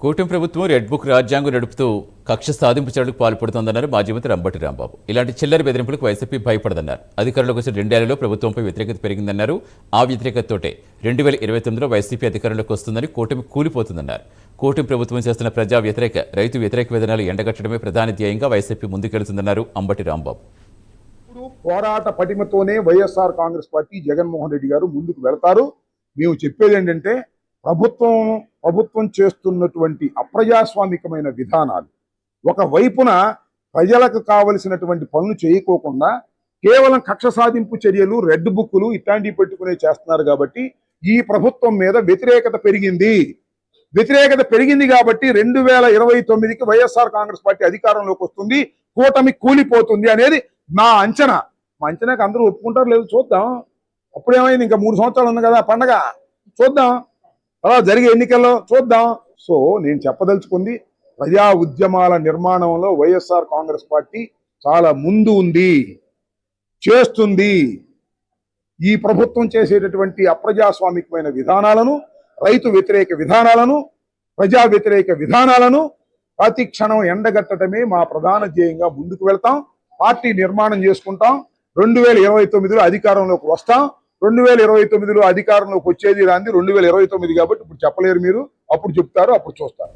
కూటమి ప్రభుత్వం red book రాజ్యాంగం నడుపుతూ కక్ష సాధింపు చర్యలకు పాల్పడుతోందన్నారు మాజీ మంత్రి అంబటి రాంబాబు. ఇలాంటి చిల్లర బెదిరింపులకు వైసీపీ భయపడదన్నారు. అధికారంలోకి వచ్చిన 2 ఏళ్లలో ప్రభుత్వంపై వ్యతిరేకత పెరిగిందన్నారు. ఆ వ్యతిరేకతతోటే 2029లో వైసీపీ అధికారంలోకి వస్తుందని కూటమి కూలిపోతుందన్నారు. కూటమి ప్రభుత్వం చేస్తున్న ప్రజా వ్యతిరేక, రైతు వ్యతిరేక విధానాలు ఎండగట్టడమే ప్రధాన ధ్యేయంగా వైసీపీ ముందుకెళ్తుందన్నారు అంబటి రాంబాబు. పోరాట పటిమతోనే వైఎస్ఆర్ కాంగ్రెస్ పార్టీ జగన్మోహన్ రెడ్డి గారు ముందుకు వెళతారు. మేము చెప్పేది ఏంటంటే ప్రభుత్వం చేస్తున్నటువంటి అప్రజాస్వామికమైన విధానాలు, ఒక వైపున ప్రజలకు కావలసినటువంటి పనులు చేయకోకుండా కేవలం కక్ష సాధింపు చర్యలు, రెడ్ బుక్కులు ఇట్లాంటివి పెట్టుకునే చేస్తున్నారు. కాబట్టి ఈ ప్రభుత్వం మీద వ్యతిరేకత పెరిగింది కాబట్టి 2029కి వైఎస్ఆర్ కాంగ్రెస్ పార్టీ అధికారంలోకి వస్తుంది, కూటమి కూలిపోతుంది అనేది నా అంచనా. మా అంచనాకి అందరూ ఒప్పుకుంటారు లేదు చూద్దాం. అప్పుడేమైంది, ఇంకా 3 సంవత్సరాలు ఉంది కదా పండగ, చూద్దాం. అలా జరిగే ఎన్నికల్లో చూద్దాం. సో నేను చెప్పదలుచుకుంది, ప్రజా ఉద్యమాల నిర్మాణంలో వైఎస్ఆర్ కాంగ్రెస్ పార్టీ చాలా ముందు ఉంది, చేస్తుంది. ఈ ప్రభుత్వం చేసేటటువంటి అప్రజాస్వామికమైన విధానాలను, రైతు వ్యతిరేక విధానాలను, ప్రజా వ్యతిరేక విధానాలను ప్రతి క్షణం ఎండగట్టడమే మా ప్రధాన ధ్యేయంగా ముందుకు వెళ్తాం. పార్టీ నిర్మాణం చేసుకుంటాం. 2029లో అధికారంలోకి వస్తాం. 2029లో అధికారంలోకి వచ్చేది రాంది 2029 కాబట్టి ఇప్పుడు చెప్పలేరు మీరు. అప్పుడు చెప్తారు, అప్పుడు చూస్తారు.